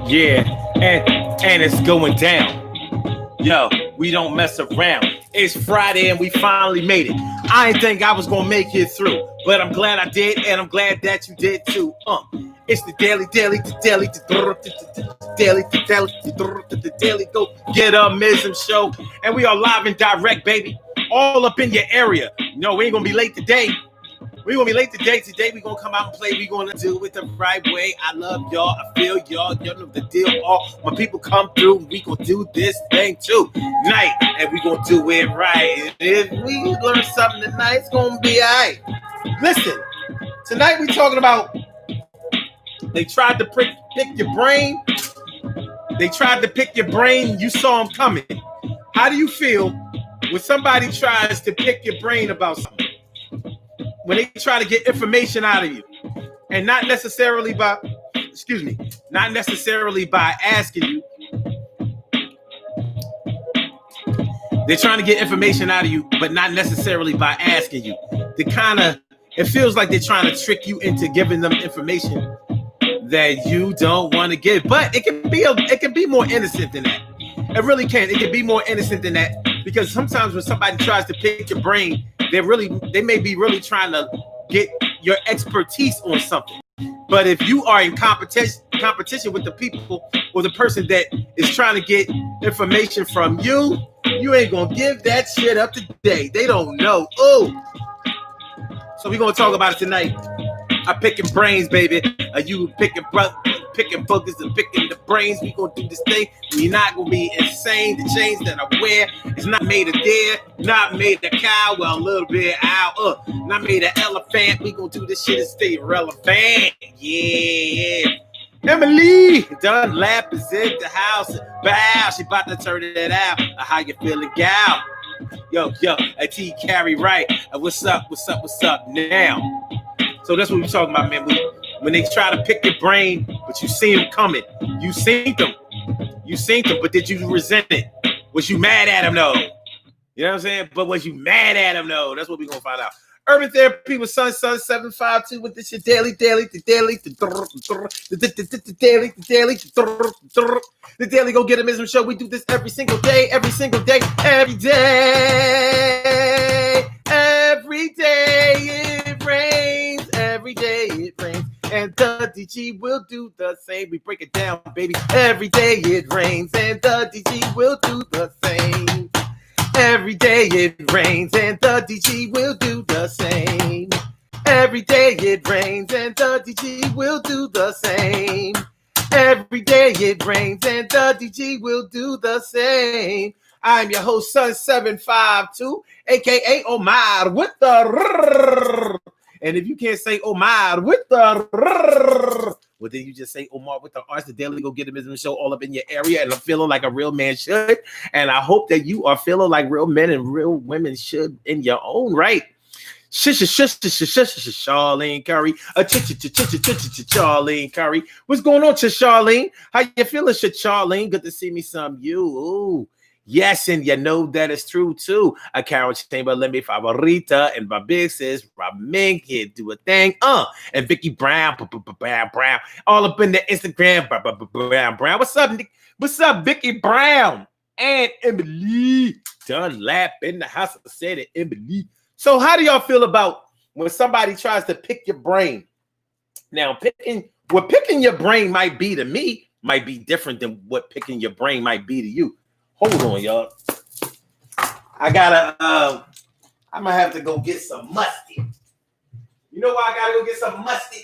Yeah, and it's going down. Yo, we don't mess around. It's Friday and we finally made it. I didn't think I was gonna make it through, but I'm glad I did, and I'm glad that you did too. It's the daily go get a Mism show, and we are live and direct, baby, all up in your area. No, we ain't gonna be late today. We gonna be late today. Today we gonna come out and play. We gonna do it the right way. I love y'all. I feel y'all. Y'all know the deal. All my people come through. We gonna do this thing too night, and we gonna do it right. If we learn something tonight, it's gonna be alright. Listen, tonight we talking about. They tried to pick your brain. They tried to pick your brain. You saw them coming. How do you feel when somebody tries to pick your brain about something? When they try to get information out of you, and not necessarily by asking you. They're trying to get information out of you, but not necessarily by asking you. It feels like they're trying to trick you into giving them information that you don't want to give. But it can be more innocent than that. It really can. It can be more innocent than that, because sometimes when somebody tries to pick your brain, they may be really trying to get your expertise on something. But if you are in competition with the people or the person that is trying to get information from you, you ain't gonna give that shit up today. They don't know. Oh, so we're gonna talk about it tonight. I'm picking brains, baby. Are you picking boogers and picking the brains? We gonna do this thing. We're not gonna be insane. The chains that I wear is not made of deer, not made of cow. Well, a little bit out. Not made of elephant. We gonna do this shit and stay relevant. Yeah. Emily Dunlap is in the house. Bow, she about to turn it out. How you feeling, gal? Yo, a T carry right. What's up now? So that's what we're talking about, man. When they try to pick your brain, but you see them coming. You seen them, but did you resent it? Was you mad at them, though? You know what I'm saying? But was you mad at them, though? That's what we're going to find out. Urban Therapy with Sun 752 with this shit daily. The daily go get a Mism show. We do this every single day. Every day it rains. Every day it rains. And the DG will do the same. We break it down, baby. Every day it rains. And the DG will do the same. Every day it rains. And the DG will do the same. Every day it rains. And the DG will do the same. Every day it rains. And the DG will do the same. I'm your host, Sun 752, a.k.a. Omar with the... And if you can't say Omar with the... Well, then you just say Omar with the arts. The daily go get a business show all up in your area, and I'm feeling like a real man should. And I hope that you are feeling like real men and real women should in your own right. Charlene Curry. Charlene Curry. What's going on, Charlene? How you feeling, Charlene? Good to see me some you. Ooh. Yes, and you know that is true too. A Carol Chamberlain, mi favorita, and my big sis, Ramin, here do a thing. And Vicky Brown, Brown, all up in the Instagram, Brown. What's up, Nick? What's up, Vicky Brown and Emily Dunlap in the house? I said it, Emily. So, how do y'all feel about when somebody tries to pick your brain? Now, picking your brain might be to me might be different than what picking your brain might be to you. Hold on, y'all. I'm gonna have to go get some mustard. You know why I gotta go get some mustard?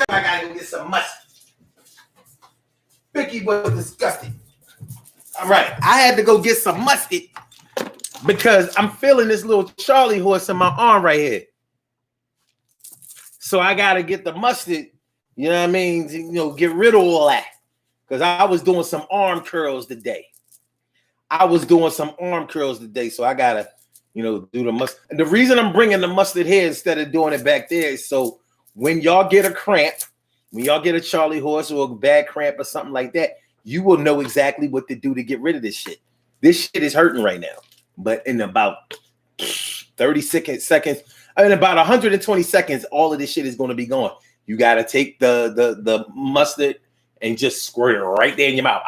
I gotta go get some mustard. Vicky was disgusted. All right, I had to go get some mustard because I'm feeling this little Charlie horse in my arm right here. So I gotta get the mustard, you know what I mean? Get rid of all that. Because I was doing some arm curls today. So I gotta, do the mustard. And the reason I'm bringing the mustard here instead of doing it back there is so when y'all get a cramp, when y'all get a Charlie horse or a bad cramp or something like that, you will know exactly what to do to get rid of this shit. This shit is hurting right now. But in about 30 seconds, in about 120 seconds, all of this shit is going to be gone. You got to take the mustard and just squirt it right there in your mouth.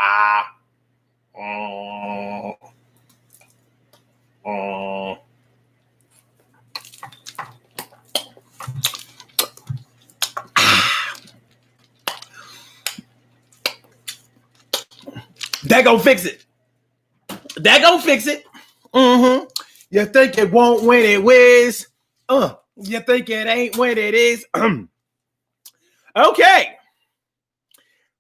That gonna fix it. That gonna fix it. Mm-hmm. You think it won't when it whiz? You think it ain't when it is? Okay.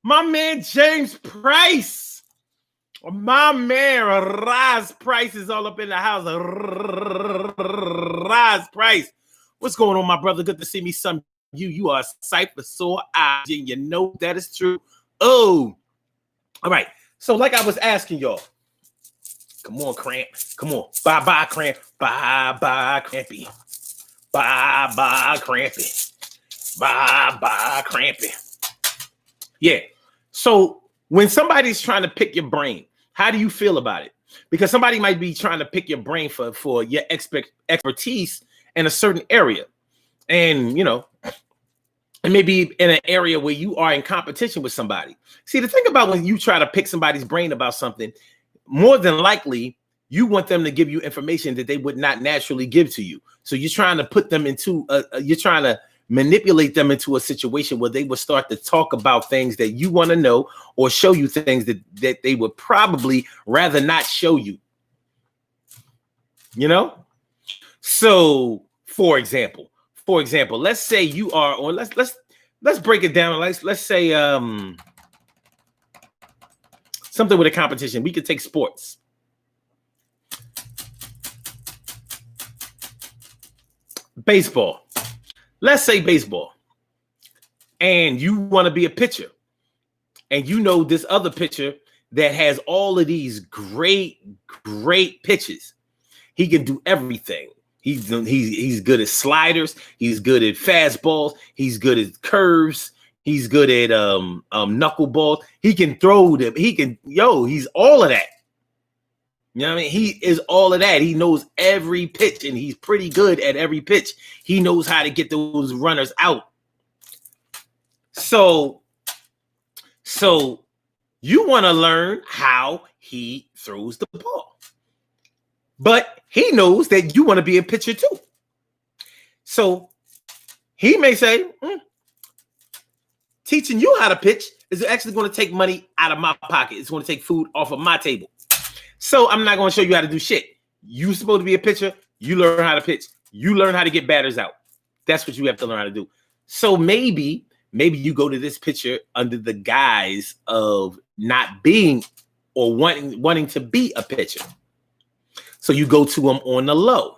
My man James Price. My man Roz Price is all up in the house. Roz Price. What's going on, my brother? Good to see me, son. You are Cypher Sore Eyes, and you know that is true. Oh, all right. So, like I was asking y'all, come on, Cramp. Come on. Bye-bye, Cramp. Bye-bye, Crampy. Bye-bye, Crampy. Bye-bye, Crampy. Yeah. So, when somebody's trying to pick your brain, how do you feel about it? Because somebody might be trying to pick your brain for your expertise in a certain area. And, you know, and maybe in an area where you are in competition with somebody. See, the thing about when you try to pick somebody's brain about something, more than likely, you want them to give you information that they would not naturally give to you. So you're trying to put them into, you're trying to manipulate them into a situation where they will start to talk about things that you want to know or show you things that they would probably rather not show you. You know? So, for example, let's say you are, or let's break it down. Let's say something with a competition. We could take sports. Baseball. Let's say baseball. And you want to be a pitcher. And you know this other pitcher that has all of these great pitches. He can do everything. He's good at sliders. He's good at fastballs. He's good at curves. He's good at knuckleballs. He can throw them. He's all of that. You know what I mean? He is all of that. He knows every pitch, and he's pretty good at every pitch. He knows how to get those runners out. So you want to learn how he throws the ball. But he knows that you want to be a pitcher too. So he may say, teaching you how to pitch is actually going to take money out of my pocket. It's going to take food off of my table. So I'm not going to show you how to do shit. You're supposed to be a pitcher. You learn how to pitch. You learn how to get batters out. That's what you have to learn how to do. So maybe you go to this pitcher under the guise of not being or wanting to be a pitcher. So you go to them on the low.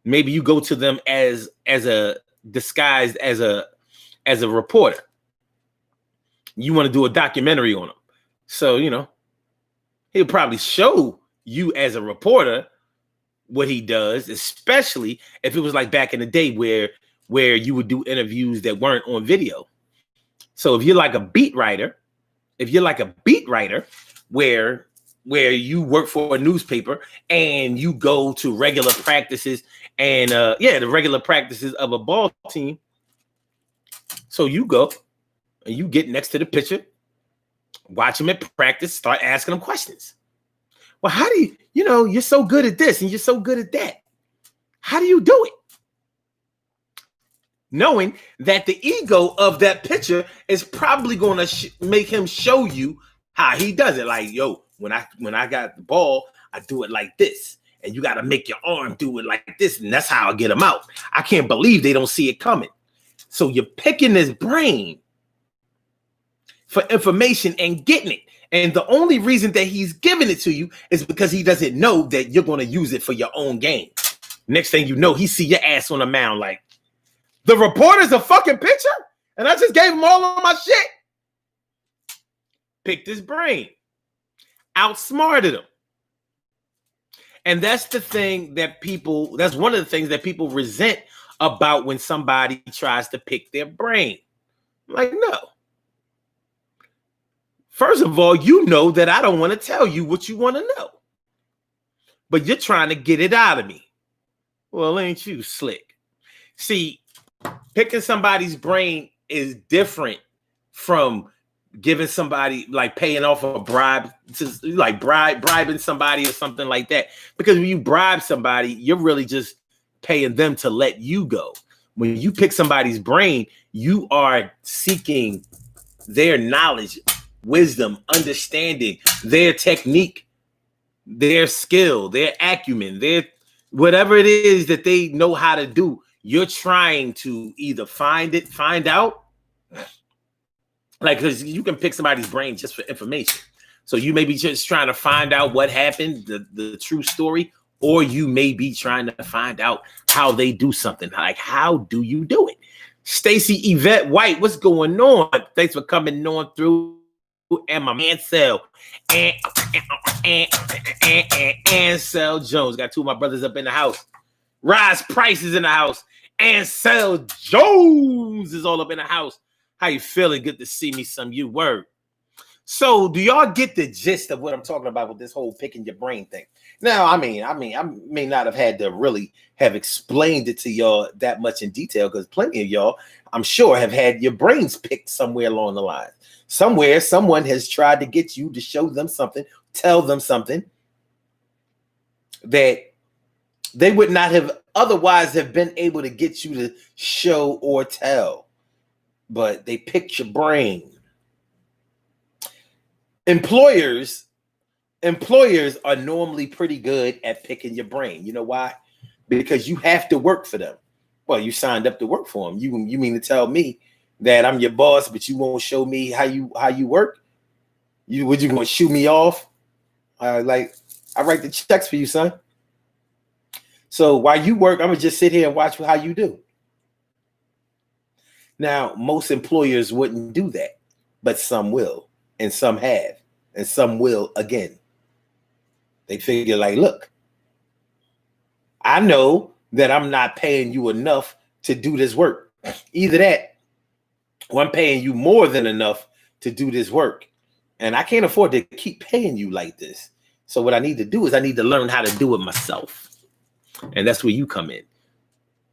Maybe you go to them as a disguised as a reporter. You want to do a documentary on them. So, you know, he'll probably show you as a reporter what he does, especially if it was like back in the day where you would do interviews that weren't on video. So if you're like a beat writer, where you work for a newspaper and you go to regular practices and the regular practices of a ball team. So you go and you get next to the pitcher, watch him at practice, start asking him questions. Well, how do you're so good at this and you're so good at that. How do you do it? Knowing that the ego of that pitcher is probably going to make him show you how he does it. Like, yo, when I got the ball, I do it like this. And you got to make your arm do it like this. And that's how I get them out. I can't believe they don't see it coming. So you're picking his brain for information and getting it. And the only reason that he's giving it to you is because he doesn't know that you're going to use it for your own game. Next thing you know, he see your ass on the mound like, the reporter's a fucking pitcher? And I just gave him all of my shit. Picked his brain. Outsmarted him. And that's the thing that that's one of the things that people resent about when somebody tries to pick their brain. Like, no. First of all, you know that I don't want to tell you what you want to know. But you're trying to get it out of me. Well, ain't you slick? See, picking somebody's brain is different from giving somebody, like paying off a bribe, to like bribing somebody or something like that. Because when you bribe somebody, you're really just paying them to let you go. When you pick somebody's brain, you are seeking their knowledge, wisdom, understanding, their technique, their skill, their acumen, their whatever it is that they know how to do. You're trying to either find out, like, because you can pick somebody's brain just for information. So you may be just trying to find out what happened, the true story, or you may be trying to find out how they do something. Like, how do you do it? Stacy Yvette White, what's going on? Thanks for coming on through. And my man Sel. Ansel Jones. Got two of my brothers up in the house. Rise Price is in the house. Ansel Jones is all up in the house. How you feeling? Good to see me some you word. So do y'all get the gist of what I'm talking about with this whole picking your brain thing? Now, I may not have had to really have explained it to y'all that much in detail, because plenty of y'all, I'm sure, have had your brains picked somewhere along the line. Somewhere, someone has tried to get you to show them something, tell them something that they would not have otherwise have been able to get you to show or tell. But they picked your brain. Employers are normally pretty good at picking your brain. You know why? Because you have to work for them. Well, you signed up to work for them. You mean to tell me that I'm your boss, but you won't show me how you work? You going to shoot me off? Like, I write the checks for you, son. So while you work, I'm gonna just sit here and watch how you do. Now, most employers wouldn't do that, but some will, and some have, and some will again. They figure, like, look, I know that I'm not paying you enough to do this work. Either that, or I'm paying you more than enough to do this work. And I can't afford to keep paying you like this. So what I need to do is I need to learn how to do it myself. And that's where you come in.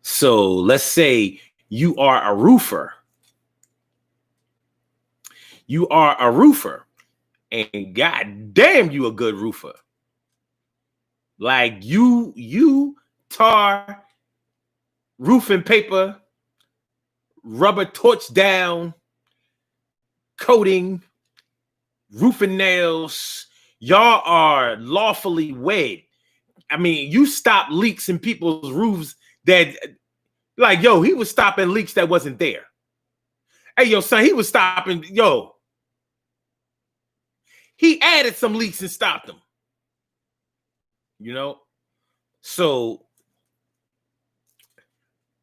So let's say you are a roofer. You are a roofer, and god damn, you a good roofer. Like you tar, roofing paper, rubber torch down, coating, roofing nails. Y'all are lawfully wed. I mean, you stop leaks in people's roofs that, like, yo, he was stopping leaks that wasn't there. Hey, yo, son, he was stopping, yo. He added some leaks and stopped them. You know? So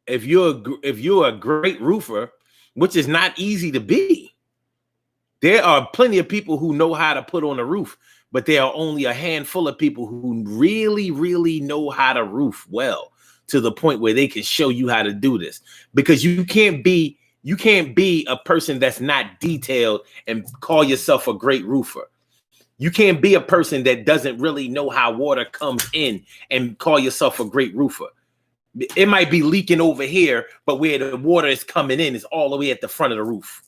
if you're a great roofer, which is not easy to be, there are plenty of people who know how to put on a roof, but there are only a handful of people who really, really know how to roof well, to the point where they can show you how to do this. Because you can't be a person that's not detailed and call yourself a great roofer. You can't be a person that doesn't really know how water comes in and call yourself a great roofer. It might be leaking over here, but where the water is coming in is all the way at the front of the roof.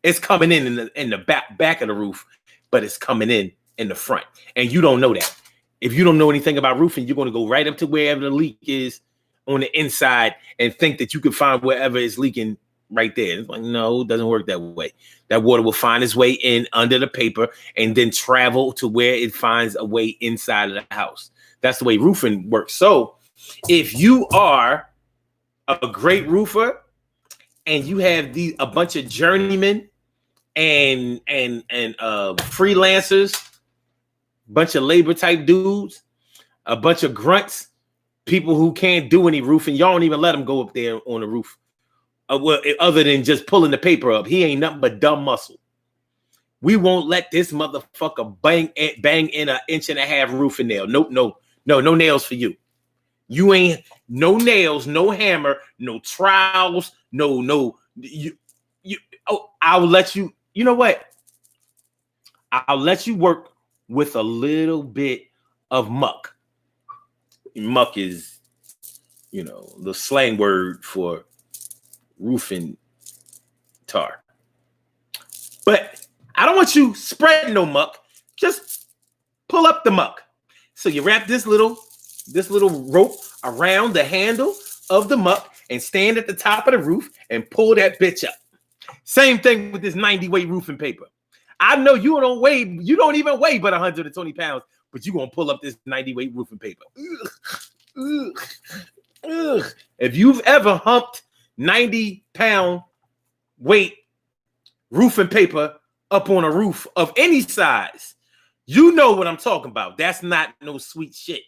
It's coming in the back of the roof, but it's coming in the front. And you don't know that. If you don't know anything about roofing, you're going to go right up to wherever the leak is on the inside and think that you can find wherever it's leaking right there. It's like, no, it doesn't work that way. That water will find its way in under the paper and then travel to where it finds a way inside of the house. That's the way roofing works. So if you are a great roofer and you have a bunch of journeymen and freelancers, bunch of labor type dudes, a bunch of grunts, people who can't do any roofing, y'all don't even let them go up there on the roof. Well, other than just pulling the paper up. He ain't nothing but dumb muscle. We won't let this motherfucker bang in an 1.5 roofing nail. Nope, no nails for you. You ain't no nails, no hammer, no trowels, no. I'll let you. You know what? I'll let you work with a little bit of muck. Muck is, the slang word for roofing tar. But I don't want you spreading no muck. Just pull up the muck. So you wrap this little rope around the handle of the muck and stand at the top of the roof and pull that bitch up. Same thing with this 90 weight roofing paper. I know you don't even weigh but 120 pounds, but you're gonna pull up this 90 weight roofing paper. Ugh. Ugh. If you've ever humped 90-pound weight roofing paper up on a roof of any size, you know what I'm talking about. That's not no sweet shit.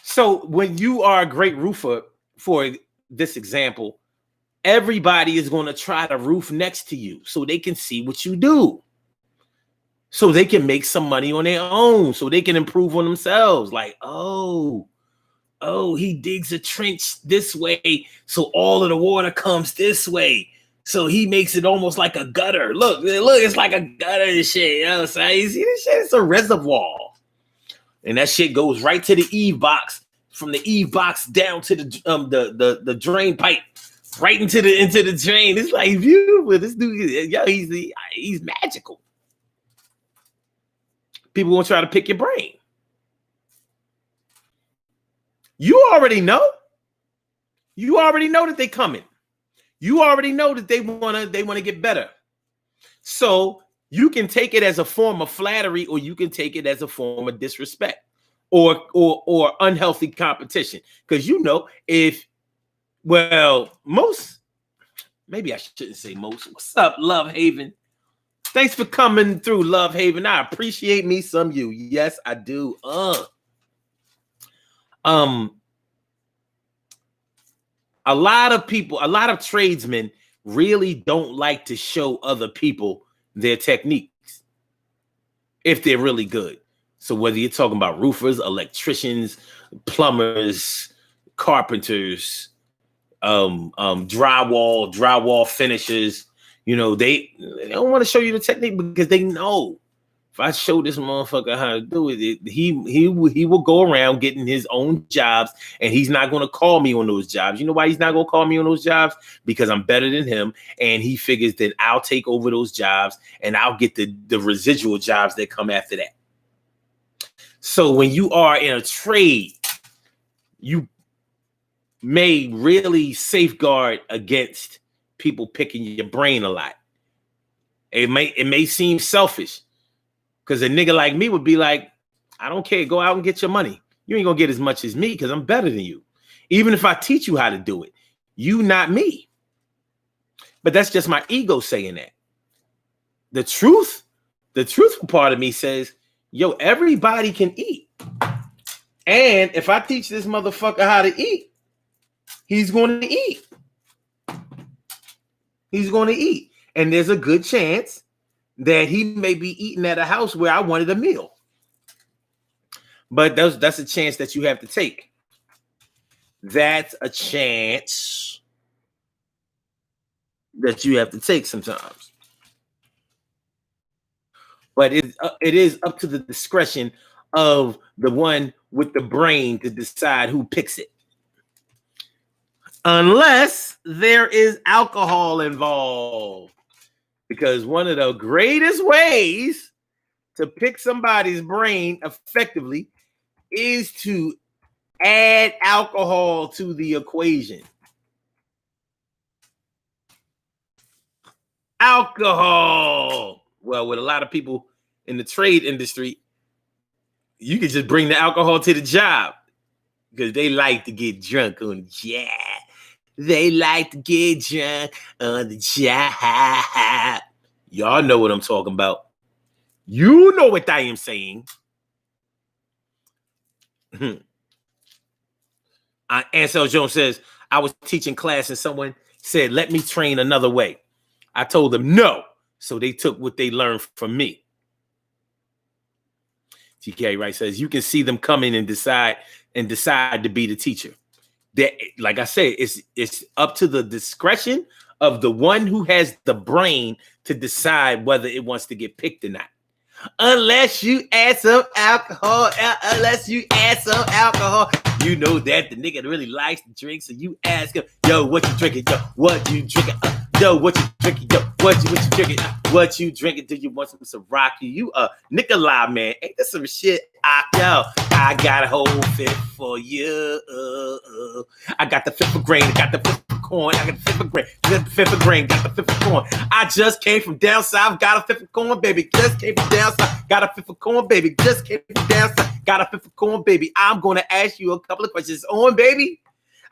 So when you are a great roofer, for this example, everybody is going to try to roof next to you so they can see what you do, so they can make some money on their own, so they can improve on themselves. Like, oh, he digs a trench this way, so all of the water comes this way. So he makes it almost like a gutter. Look, it's like a gutter and shit. You know what I'm saying? You see this shit? It's a reservoir. And that shit goes right to the eave box, from the eave box down to the drain pipe, right into the drain. It's like beautiful. This dude, yo, he's magical. People gonna try to pick your brain. You already know. You already know that they coming. You already know that they wanna get better. So you can take it as a form of flattery, or you can take it as a form of disrespect or unhealthy competition. Because maybe I shouldn't say most. What's up, Love Haven? Thanks for coming through, Love Haven. I appreciate me some you. Yes, I do. A lot of tradesmen really don't like to show other people their techniques if they're really good. So whether you're talking about roofers, electricians, plumbers, carpenters, drywall finishers, they don't want to show you the technique because they know if I show this motherfucker how to do it, he will go around getting his own jobs, and he's not going to call me on those jobs. You know why he's not going to call me on those jobs? Because I'm better than him, and he figures that I'll take over those jobs and I'll get the residual jobs that come after that. So when you are in a trade, you may really safeguard against people picking your brain a lot. It may seem selfish, because a nigga like me would be like, I don't care. Go out and get your money. You ain't going to get as much as me because I'm better than you. Even if I teach you how to do it, you not me. But that's just my ego saying that. The truthful part of me says, yo, everybody can eat. And if I teach this motherfucker how to eat, he's going to eat. He's going to eat. And there's a good chance that he may be eating at a house where I wanted a meal. But that's a chance that you have to take. That's a chance that you have to take sometimes. But it is up to the discretion of the one with the brain to decide who picks it. Unless there is alcohol involved. Because one of the greatest ways to pick somebody's brain effectively is to add alcohol to the equation. Alcohol. Well, with a lot of people in the trade industry, you can just bring the alcohol to the job because they like to get drunk on the job. They like to get drunk on the job. Y'all know what I'm talking about. You know what I am saying. Ansel Jones says, I was teaching class and someone said, let me train another way. I told them no. So they took what they learned from me. TK Wright says, you can see them coming and decide to be the teacher. That, like I said, it's up to the discretion of the one who has the brain to decide whether it wants to get picked or not. Unless you add some alcohol, you know that the nigga really likes to drink, so you ask him, yo, what you drinking? Yo, what you drinking? Yo, what you drinking? Yo, what you drinking? What you drinking? Do you want some Ciroc? You Nikolai, man. Ain't this some shit? Yo, I got a whole fifth for you. I got the fifth of grain. I got the fifth of corn. I got the fifth of grain. The fifth of grain. Got the fifth of corn. I just came from down south. Got a fifth of corn, baby. Just came from down south. Got a fifth of corn, baby. Just came from down south. Got a fifth of corn, baby. I'm gonna ask you a couple of questions. On, baby.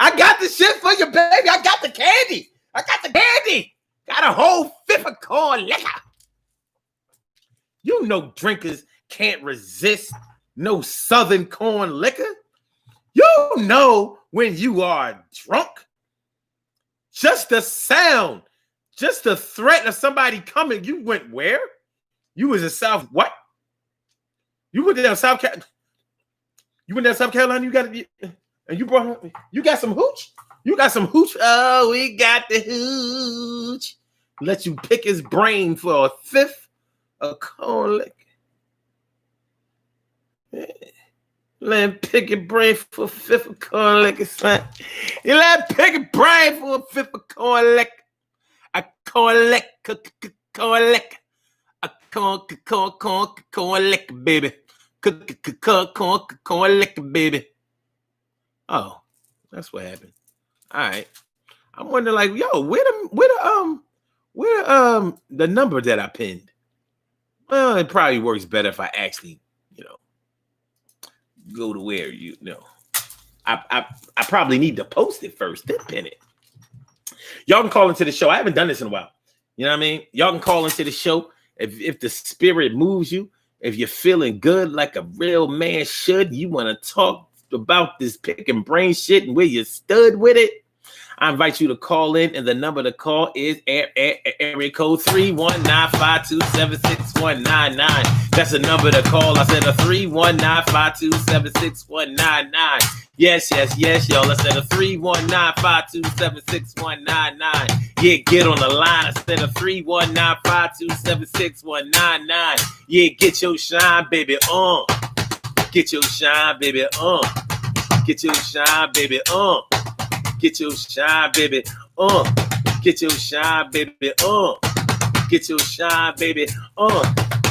I got the shit for you, baby. I got the candy. I got the candy. Got a whole fifth of corn liquor. You know drinkers can't resist no Southern corn liquor. You know when you are drunk. Just the sound, just the threat of somebody coming. You went where? You was in South what? You went down South Carolina. You went down South Carolina. And you brought home. You got some hooch. You got some hooch. Oh, we got the hooch. Let you pick his brain for a fifth of corn liquor. Let him pick your brain for a fifth of corn liquor, son. You let him pick your brain for a fifth of corn liquor. A corn liquor, corn liquor. A corn liquor, baby. Corn liquor, baby. Oh, that's what happened. All right. I'm wondering, like, yo, where the number that I pinned? Well, it probably works better if I actually, go to where I probably need to post it first, then pin it. Y'all can call into the show. I haven't done this in a while. You know what I mean? Y'all can call into the show if the spirit moves you, if you're feeling good like a real man should, you want to talk about this pick and brain shit and where you stood with it. I invite you to call in, and the number to call is area code 319-527-6199. That's the number to call. I said a 319-527-6199. Yes, y'all. I said a 319-527-6199. Yeah, get on the line. I said a 319-527-6199. Yeah, get your shine, baby, on. Get your shine, baby, on. Get your shine, baby, on. Get your shine, baby, Get your shine, baby, Get your shine, baby,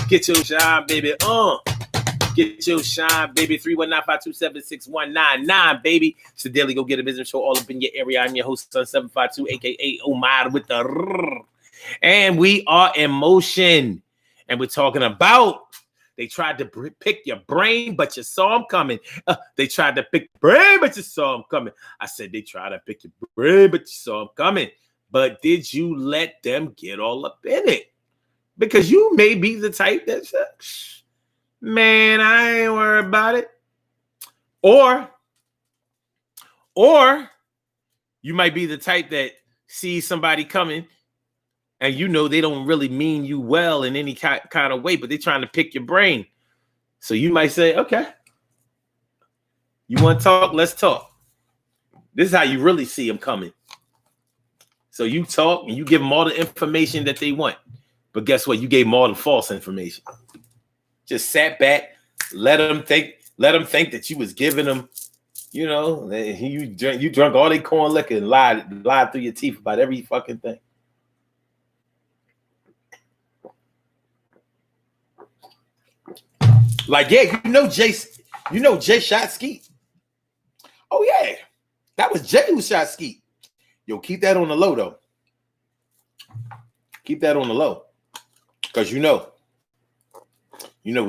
Get your shine, baby, Get your shine, baby. 319-527-6199, baby. It's the Daily Go Get a Business Show all up in your area. I'm your host, Son 752, a.k.a. Omar with the rrr. And we are in motion. And we're talking about they tried to pick your brain, but you saw them coming. They tried to pick your brain, but you saw them coming. I said they tried to pick your brain, but you saw them coming. But did you let them get all up in it? Because you may be the type that says, man, I ain't worried about it. Or you might be the type that sees somebody coming and they don't really mean you well in any kind of way, but they're trying to pick your brain. So you might say, okay, you want to talk? Let's talk. This is how you really see them coming. So you talk and you give them all the information that they want. But guess what? You gave them all the false information. Just sat back, let them think that you was giving them, you drunk all their corn liquor and lied through your teeth about every fucking thing. Like, yeah, Jay shot Skeet. Oh, yeah. That was Jay who shot Skeet. Yo, keep that on the low, though. Keep that on the low. Because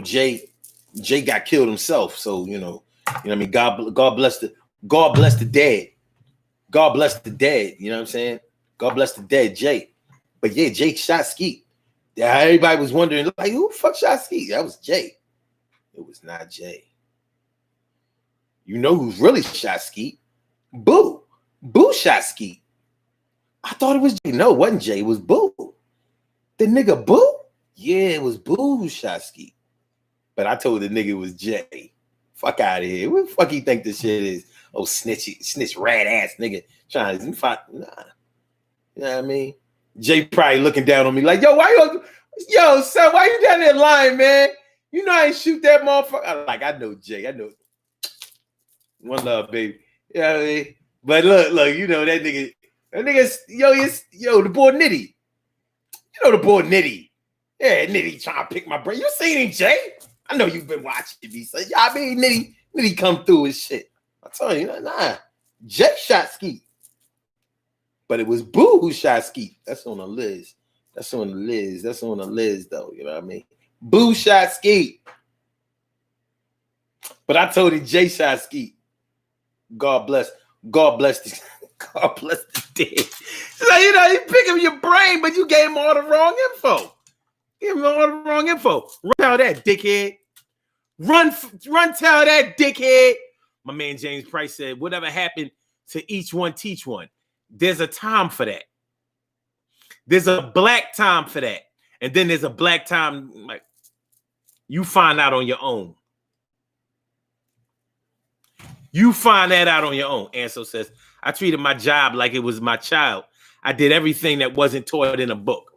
Jay got killed himself. So, I mean, God bless the dead. God bless the dead. You know what I'm saying? God bless the dead, Jay. But yeah, Jay shot Skeet. Yeah, everybody was wondering, like, who the fuck shot Skeet? That was Jay. It was not Jay. You know who's really shot Skeet? Boo. Boo shot Skeet. I thought it was Jay. No, it wasn't Jay. It was Boo. The nigga Boo? Yeah, it was Boo who shot Skeet. But I told the nigga it was Jay. Fuck out of here. What the fuck you think this shit is? Oh, snitch rat ass nigga. Trying to fight. Nah. You know what I mean? Jay probably looking down on me like, yo, son, why you down there lying, man? You know I ain't shoot that motherfucker. Like, I know Jay. I know. One love, baby. You know what I mean? But look, that nigga, That nigga's the boy Nitty. You know the boy Nitty. Yeah, Nitty trying to pick my brain. You seen him, Jay? I know you've been watching me. So yeah, I mean Nitty come through his shit. I tell you, nah. Jay shot Skeet. But it was Boo who shot Skeet. That's on the Liz. That's on the Liz, though. You know what I mean? Boo shot Skeet. But I told you Jay shot Skeet. God bless the God bless the dead. So you pick up your brain, but you gave him all the wrong info. Run tell that dickhead. Run tell that dickhead. My man James Price said, whatever happened to each one, teach one. There's a time for that. There's a black time for that. And then there's a black time, like, you find out on your own. You find that out on your own. Ansel says, I treated my job like it was my child. I did everything that wasn't taught in a book.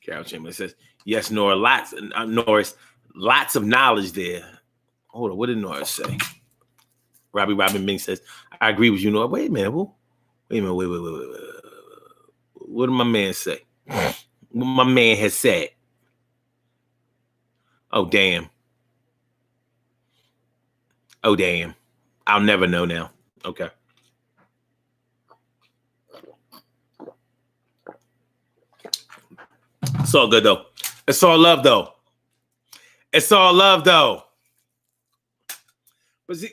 Carol Chamberlain says, yes, Norris, lots of knowledge there. Hold on, what did Norris say? Robin Ming says, I agree with you, Norris. Wait a minute. Wait. What did my man say? What my man has said. Oh, damn. I'll never know now. Okay. It's all good, though. It's all love, though.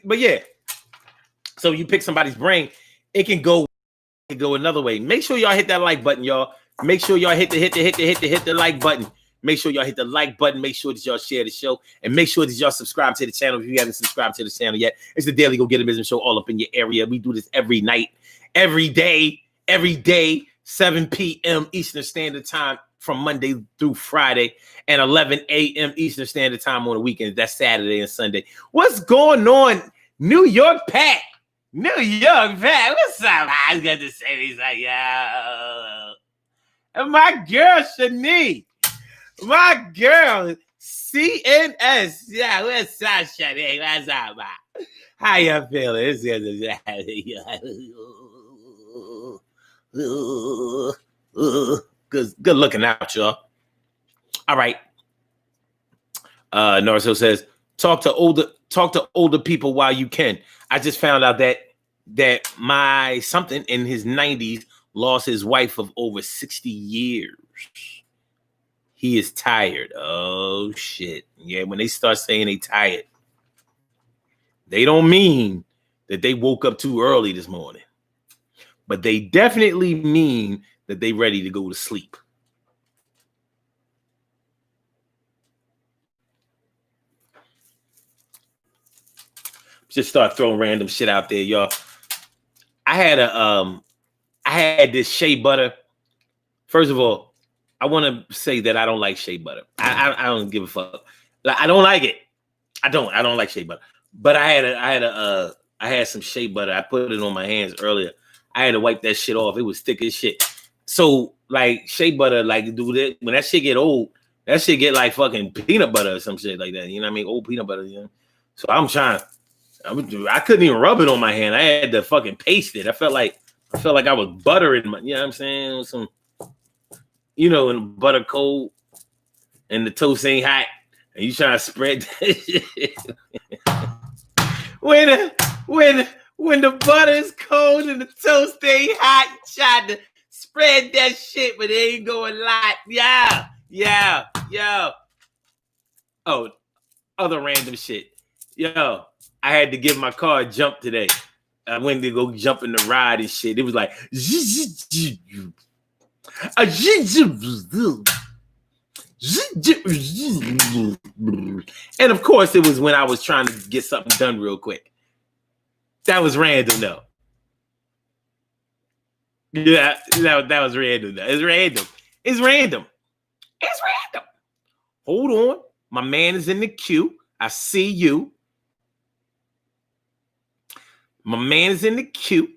But yeah. So you pick somebody's brain, it can go another way. Make sure y'all hit that like button, y'all. Make sure y'all hit the like button. Make sure y'all hit the like button. Make sure that y'all share the show. And make sure that y'all subscribe to the channel if you haven't subscribed to the channel yet. It's the Daily Go Get It Business Show all up in your area. We do this every night, every day, 7 p.m. Eastern Standard Time from Monday through Friday, and 11 a.m. Eastern Standard Time on the weekends. That's Saturday and Sunday. What's going on, New York Pat? What's up? I was going to say these like, yo. And my girl, Shani. My girl, CNS. Yeah, what's up, Shani? What's up, man? How you feeling? It's good looking out, y'all. All right. Norris Hill says, talk to older people while you can. I just found out that my something in his 90s lost his wife of over 60 years. He is tired. Oh, shit. Yeah, when they start saying they tired, they don't mean that they woke up too early this morning. But they definitely mean that they ready to go to sleep. Just start throwing random shit out there, y'all. I had this shea butter. First of all, I want to say that I don't like shea butter. I don't give a fuck. I don't like it. I don't like shea butter. But I had some shea butter. I put it on my hands earlier. I had to wipe that shit off. It was thick as shit. So like shea butter, like dude, that when that shit get old, that shit get like fucking peanut butter or some shit like that. You know what I mean? Old peanut butter. You know? So I couldn't even rub it on my hand. I had to fucking paste it. I felt like I was buttering my, you know what I'm saying? Some, you know, when butter cold and the toast ain't hot and you trying to spread that shit. When the butter is cold and the toast ain't hot, you trying to spread that shit, but it ain't going light. Yeah. Oh, other random shit. Yo, I had to give my car a jump today. I went to go jump in the ride and shit. It was like, and of course, it was when I was trying to get something done real quick. That was random, though. Yeah, that was random. Though. It's random. Hold on. My man is in the queue. I see you. My man is in the queue.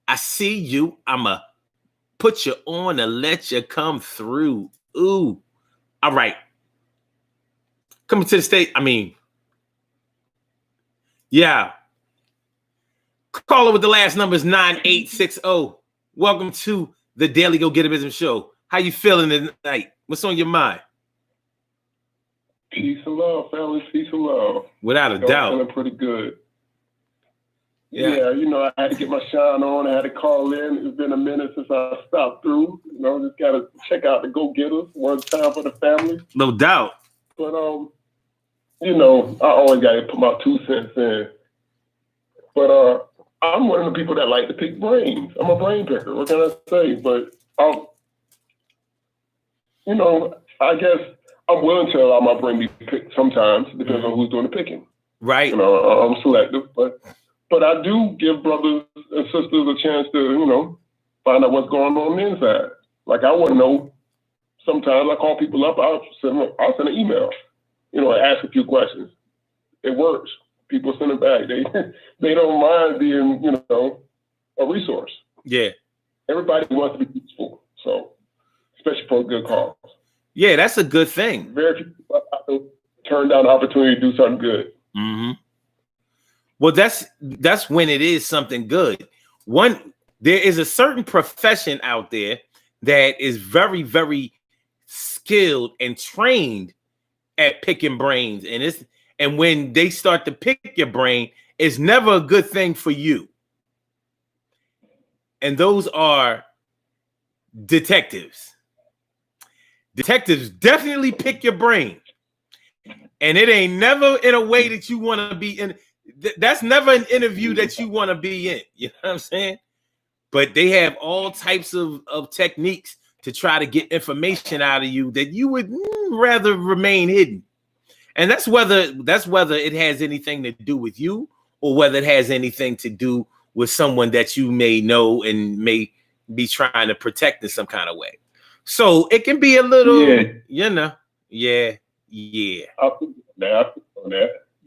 I see you. I'ma put you on and let you come through. Ooh. All right. Coming to the state. I mean, yeah. Caller with the last number is 9860. Welcome to the Daily Go Get a Business Show. How you feeling tonight? What's on your mind? Peace and love, family. Peace and love. Without a doubt. Feeling pretty good. Yeah, you know, I had to get my shine on. I had to call in. It's been a minute since I stopped through. You know, just got to check out the go-getters one time for the family. No doubt. But, you know, I always got to put my 2 cents in. But I'm one of the people that like to pick brains. I'm a brain picker. What can I say? But, you know, I guess I'm willing to allow my brain to be picked sometimes. It depends on who's doing the picking. Right. You know, I'm selective, but I do give brothers and sisters a chance to, you know, find out what's going on the inside. Like I want to know. Sometimes I call people up. I'll send an email, you know, and ask a few questions. It works. People send it back. They don't mind being, you know, a resource. Yeah. Everybody wants to be useful. So, especially for a good cause. Yeah, that's a good thing. Very few people turn down the opportunity to do something good. Mm-hmm. Well, that's when it is something good. There is a certain profession out there that is very, very skilled and trained at picking brains, and when they start to pick your brain, it's never a good thing for you. And those are detectives. Detectives definitely pick your brain, and it ain't never in a way that you want to be in. That's never an interview that you want to be in. You know what I'm saying? But they have all types of techniques to try to get information out of you that you would rather remain hidden. And that's whether it has anything to do with you or whether it has anything to do with someone that you may know and may be trying to protect in some kind of way. So it can be a little, you know, yeah. I'll put that.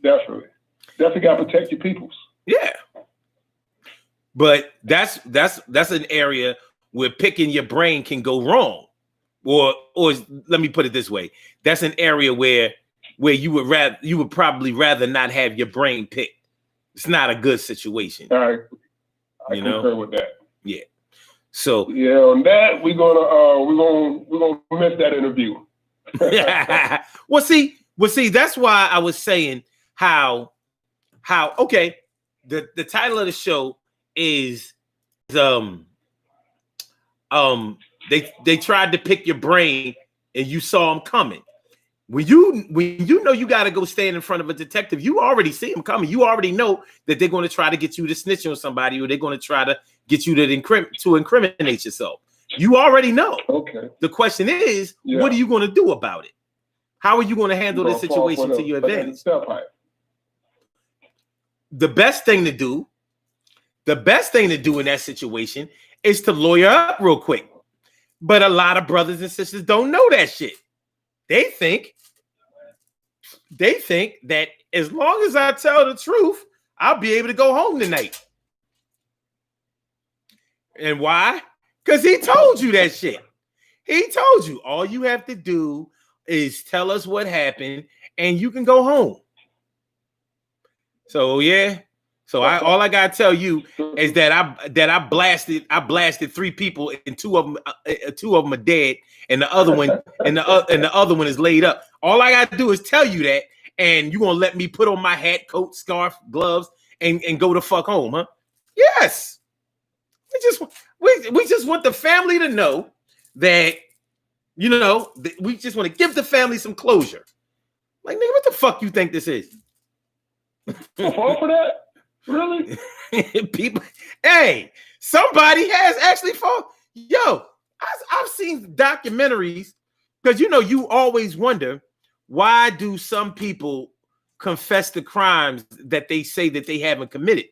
Definitely got to protect your peoples. Yeah. But that's an area where picking your brain can go wrong. Or let me put it this way. That's an area where you would probably rather not have your brain picked. It's not a good situation. All right. I concur with that. Yeah. So yeah, on that we're gonna miss that interview. Well, see, that's why I was saying how okay, the title of the show is they tried to pick your brain and you saw them coming. When you know you got to go stand in front of a detective, you already see them coming. You already know that they're going to try to get you to snitch on somebody, or they're going to try to get you to incriminate yourself. You already know. Okay. The question is, what are you going to do about it? How are you going to handle this situation to your advantage? The best thing to do in that situation is to lawyer up real quick. But a lot of brothers and sisters don't know that shit. They think that as long as I tell the truth, I'll be able to go home tonight. And why? Because he told you that shit. He told you all you have to do is tell us what happened and you can go home. So yeah. So all I gotta tell you is that I blasted 3 people and two of them are dead and the other one is laid up. All I gotta do is tell you that, and you gonna let me put on my hat, coat, scarf, gloves, and go the fuck home, huh? Yes. We just want the family to know that, you know, we just want to give the family some closure. Like, nigga, what the fuck you think this is? Fall for that? Really? People, hey, somebody has actually fought. Yo, I've seen documentaries, because you know you always wonder, why do some people confess the crimes that they say that they haven't committed?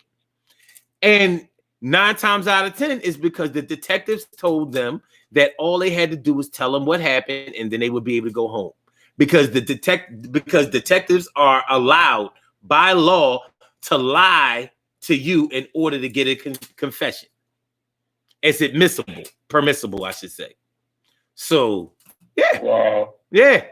And 9 times out of 10 is because the detectives told them that all they had to do was tell them what happened, and then they would be able to go home. Because detectives are allowed by law to lie to you in order to get a confession. It's permissible, I should say. So, yeah. Wow. Yeah.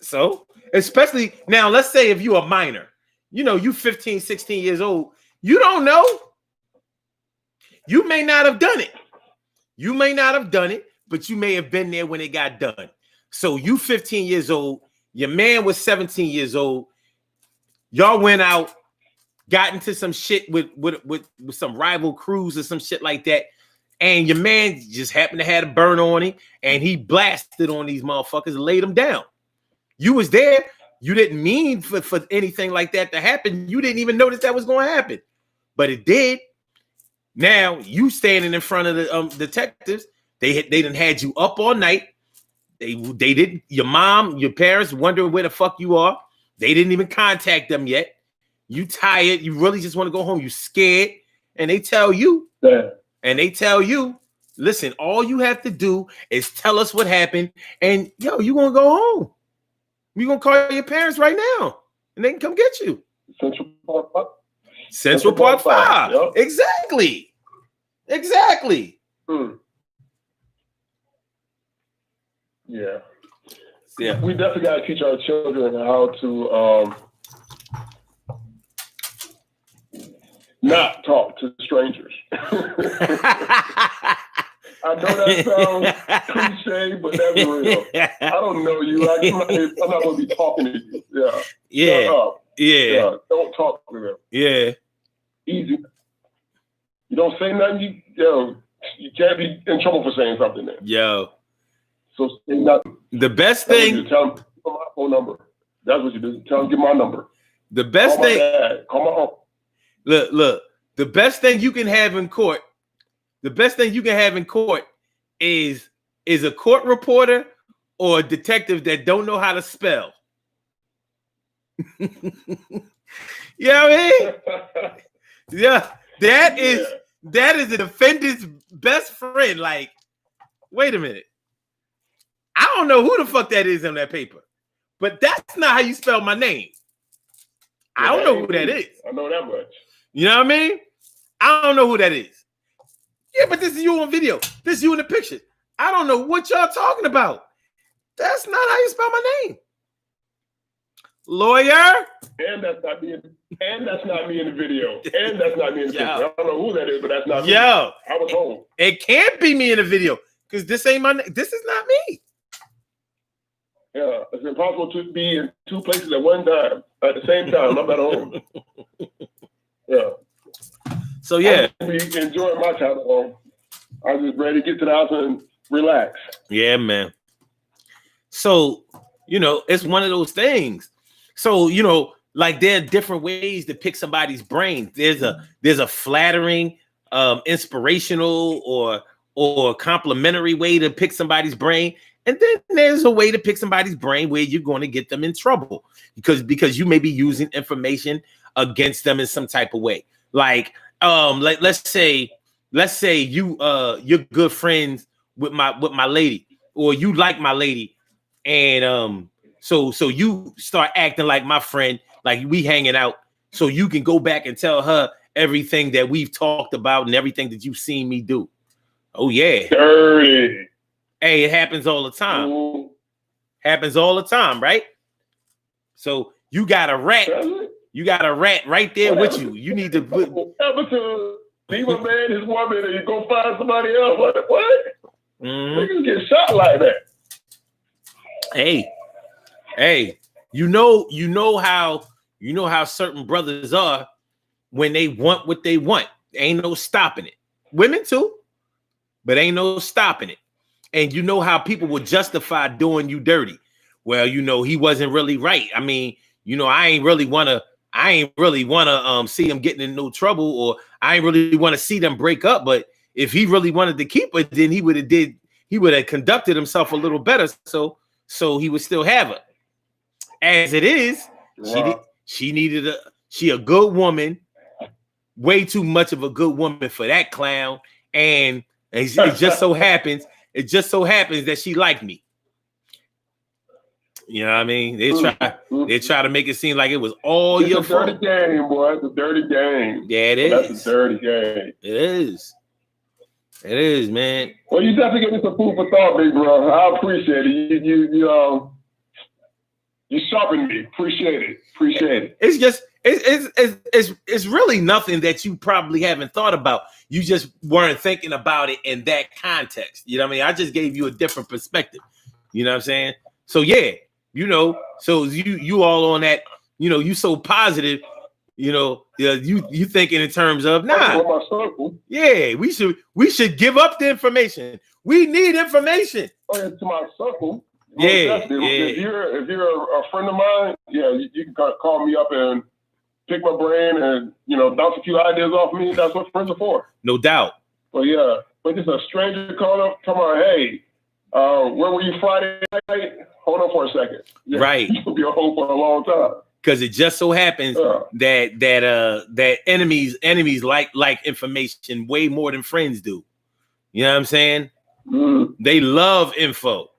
So, especially now, let's say if you're a minor, you know, you 15, 16 years old, you don't know You may not have done it. You may not have done it, but you may have been there when it got done. So you 15 years old, your man was 17 years old. Y'all went out, got into some shit with some rival crews or some shit like that. And your man just happened to have a burn on him, and he blasted on these motherfuckers and laid them down. You was there. You didn't mean for anything like that to happen. You didn't even notice that was going to happen, but it did. Now you standing in front of the detectives. They done had you up all night. They didn't. Your mom, your parents wondering where the fuck you are. They didn't even contact them yet. You tired. You really just want to go home. You scared, and they tell you. Yeah. And they tell you, listen, all you have to do is tell us what happened, and yo, you gonna go home. You gonna call your parents right now, and they can come get you. Central Park 5. Central Park 5. Yep. Exactly. Yeah. Yeah. We definitely got to teach our children how to not talk to strangers. I know that sounds cliche, but that's real. I don't know you. I'm not going to be talking to you. Yeah. Yeah. Shut up. Yeah. Don't talk to them. Yeah. Easy. You don't say nothing. You can't be in trouble for saying something there. Yo. So say nothing. The best thing. Tell them my phone number. That's what you do. Tell them get my number. The best Call thing. my dad. Call my uncle. Look. The best thing you can have in court. The best thing you can have in court is a court reporter or a detective that don't know how to spell. You know what I mean? Yeah, that is the defendant's best friend. Like, wait a minute. I don't know who the fuck that is on that paper, but that's not how you spell my name. I don't know who that is. I know that much. You know what I mean? I don't know who that is. Yeah, but this is you on video. This is you in the picture. I don't know what y'all talking about. That's not how you spell my name. Lawyer. And that's not me in the video. And that's not me in the picture. I don't know who that is, but that's not me. Yo. I was home. It can't be me in the video because this ain't my name. This is not me. Yeah, it's impossible to be in two places at one time, at the same time. I'm at home. Yeah. So, yeah. I'm enjoying my time at home. I was just ready to get to the house and relax. Yeah, man. So, it's one of those things. So, like there are different ways to pick somebody's brain. There's a flattering, inspirational or complimentary way to pick somebody's brain. And then there's a way to pick somebody's brain where you're going to get them in trouble because you may be using information against them in some type of way. Like let's say you're good friends with my lady, or you like my lady, and so you start acting like my friend, like we hanging out, so you can go back and tell her everything that we've talked about and everything that you've seen me do. Oh yeah. Dirty. Hey, it happens all the time. Ooh. Happens all the time, right? So you got a rat. You got a rat right there with you. You need to put. Ever to leave a man, his woman, and you go find somebody else. What? Niggas get shot like that. Hey, you know how certain brothers are when they want what they want. Ain't no stopping it. Women too, but ain't no stopping it. And you know how people will justify doing you dirty. Well, he wasn't really right. I mean, I ain't really want to see him getting in no trouble, or I ain't really want to see them break up. But if he really wanted to keep it, then he would have conducted himself a little better. So he would still have her. As it is, wow. She a good woman, way too much of a good woman for that clown. And it just so happens that she liked me. You know what I mean? They try to make it seem like it was all it's your fault. It's a dirty game, boy. It's a dirty game. Yeah, it is. That's a dirty game. It is. It is, man. Well, you definitely give me some food for thought, big bro. I appreciate it. You sharpened me. Appreciate it. It's really nothing that you probably haven't thought about. You just weren't thinking about it in that context. You know what I mean? I just gave you a different perspective. You know what I'm saying? So yeah, you know, so you all on that, you know, you so positive, you know, you thinking in terms of yeah, we should give up the information. We need information. To my circle. Yeah, If you're a friend of mine, yeah, you can call me up and pick my brain and, you know, bounce a few ideas off me. That's what friends are for. No doubt. But yeah, but just a stranger calling up, come on, hey, where were you Friday night? Hold on for a second. Yeah, right. You'll be on hold for a long time. Because it just so happens that enemies like information way more than friends do. You know what I'm saying? They love info.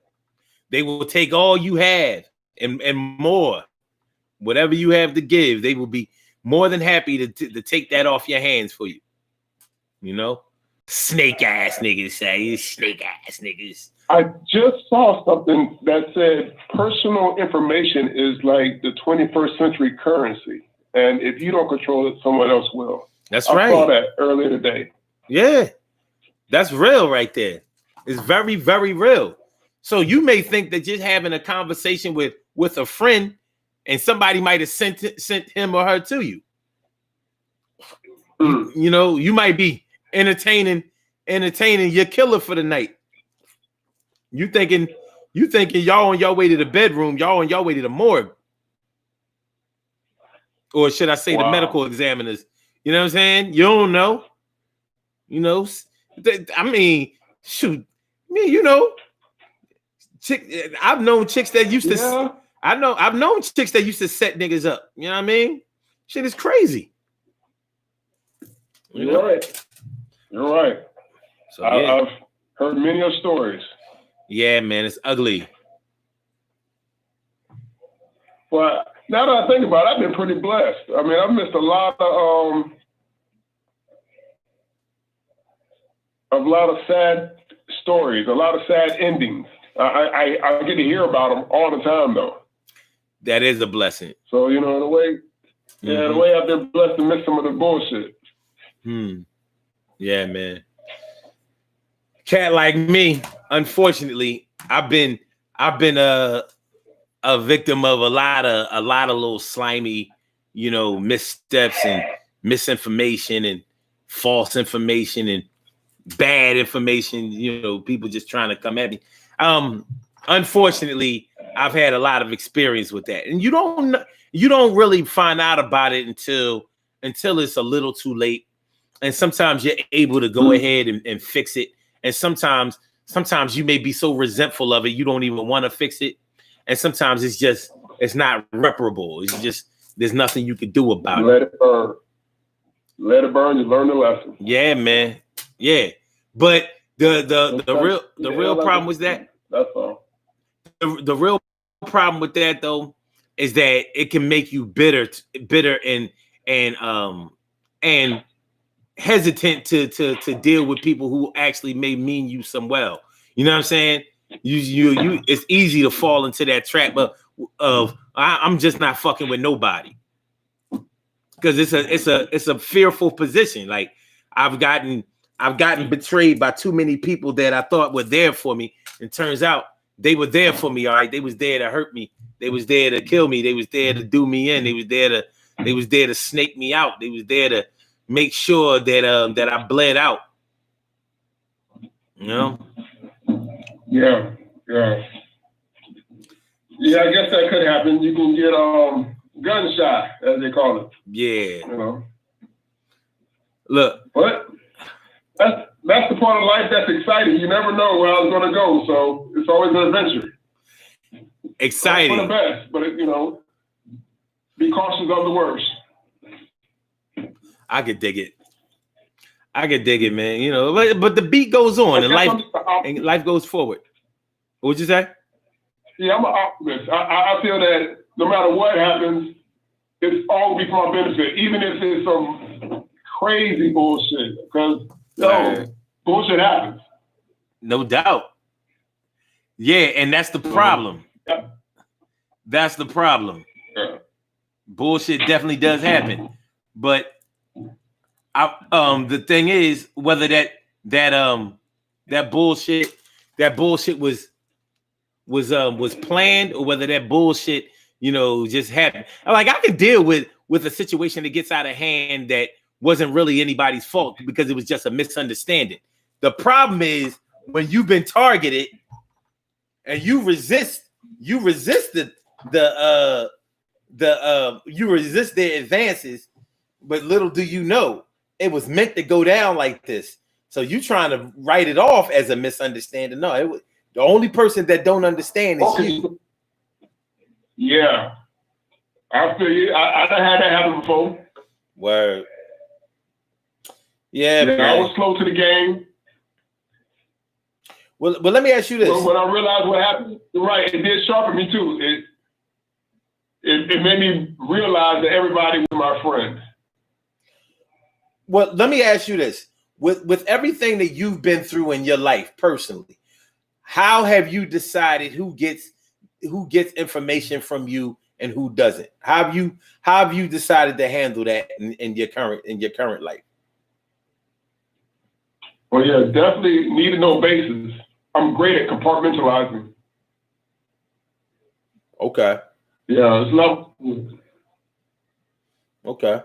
They will take all you have and more. Whatever you have to give, they will be more than happy to take that off your hands for you. You know? Snake ass niggas say, snake ass niggas. I just saw something that said personal information is like the 21st century currency. And if you don't control it, someone else will. That's right. I saw that earlier today. Yeah. That's real right there. It's very, very real. So you may think that just having a conversation with a friend and somebody might have sent him or her to you. You know, you might be entertaining your killer for the night. You thinking y'all on your way to the bedroom, y'all on your way to the morgue. Or should I say the medical examiners? You know what I'm saying? You don't know. You know, I mean, shoot. Me, you know, I've known chicks that used to I've known chicks that used to set niggas up. You know what I mean? Shit is crazy. You're right. You're right. So I've heard many of stories. Yeah, man, it's ugly. But now that I think about it, I've been pretty blessed. I mean, I've missed a lot of sad stories, a lot of sad endings. I get to hear about them all the time, though. That is a blessing. So, you know, in a way, in a way, I've been blessed to miss some of the bullshit. Yeah, man. Cat like me, unfortunately, I've been a victim of a lot of little slimy, you know, missteps and misinformation and false information and bad information. You know, people just trying to come at me. Unfortunately, I've had a lot of experience with that, and you don't really find out about it until it's a little too late. And sometimes you're able to go ahead and fix it. And sometimes you may be so resentful of it, you don't even want to fix it. And sometimes it's not reparable. It's just, there's nothing you can do about it. Let it burn. Let it burn. You learn the lesson. Yeah, man. Yeah. But the real problem was that. That's all. The real problem with that though is that it can make you bitter and hesitant to deal with people who actually may mean you some well. You know what I'm saying? You it's easy to fall into that trap of I'm just not fucking with nobody. Because it's a fearful position. Like I've gotten betrayed by too many people that I thought were there for me. And turns out they were there for me, all right. They was there to hurt me. They was there to kill me. They was there to do me in. They was there to snake me out. They was there to make sure that I bled out. You know? Yeah. I guess that could happen. You can get gunshot, as they call it. Yeah. You know. Look. But that's the part of life that's exciting. You never know where I was going to go, so it's always an adventure. Exciting. For the best, but you know, be cautious of the worst. I could dig it, man. You know, but the beat goes on and life goes forward. What'd you say? Yeah, I'm an optimist. I feel that no matter what happens, it's all be for my benefit, even if it's some crazy bullshit. Because bullshit happens. No doubt. Yeah, and that's the problem. Yeah. That's the problem. Yeah. Bullshit definitely does happen. But the thing is whether that bullshit was planned or whether that bullshit, just happened. Like I could deal with a situation that gets out of hand that wasn't really anybody's fault because it was just a misunderstanding. The problem is when you've been targeted and you resist their advances, but little do you know it was meant to go down like this. So you trying to write it off as a misunderstanding. No, it was the only person that don't understand is you. Yeah. I feel you. I done had that happen before. Word. Yeah, man. I was slow to the game. Well, let me ask you this. When I realized what happened, right, it did sharpen me too. It made me realize that everybody was my friend. Well, let me ask you this. With everything that you've been through in your life personally, how have you decided who gets information from you and who doesn't? How have you decided to handle that in your current life? Well, yeah, definitely need to know basis. I'm great at compartmentalizing. Okay. Yeah, it's not. Okay.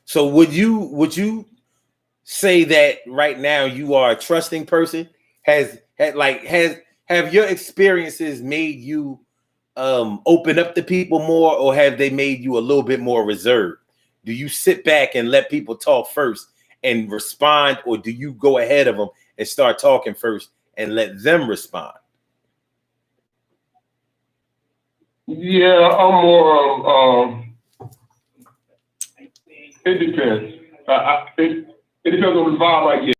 So would you say that right now you are a trusting person? Have your experiences made you open up to people more, or have they made you a little bit more reserved? Do you sit back and let people talk first and respond, or do you go ahead of them and start talking first and let them respond? Yeah, I'm more. It depends. It depends on the vibe I